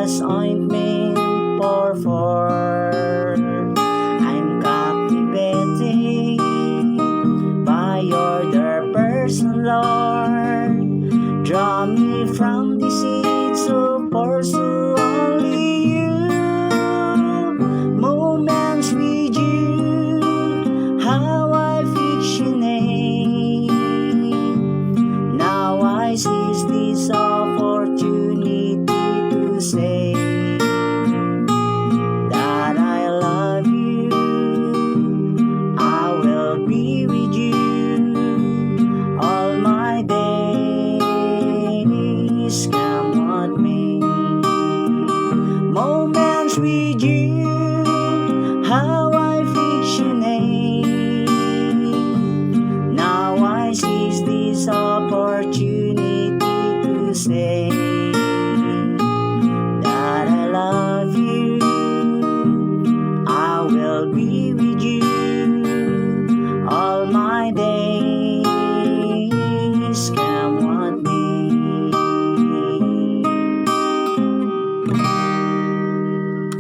as ointment for I'm captivated by your dear person, Lord. Draw me from the seeds of pursue only you. Moments with you, how I affectionate. Now I seize this opportunity to say that I love you. I will be with you all my days, come what may. Moments with you.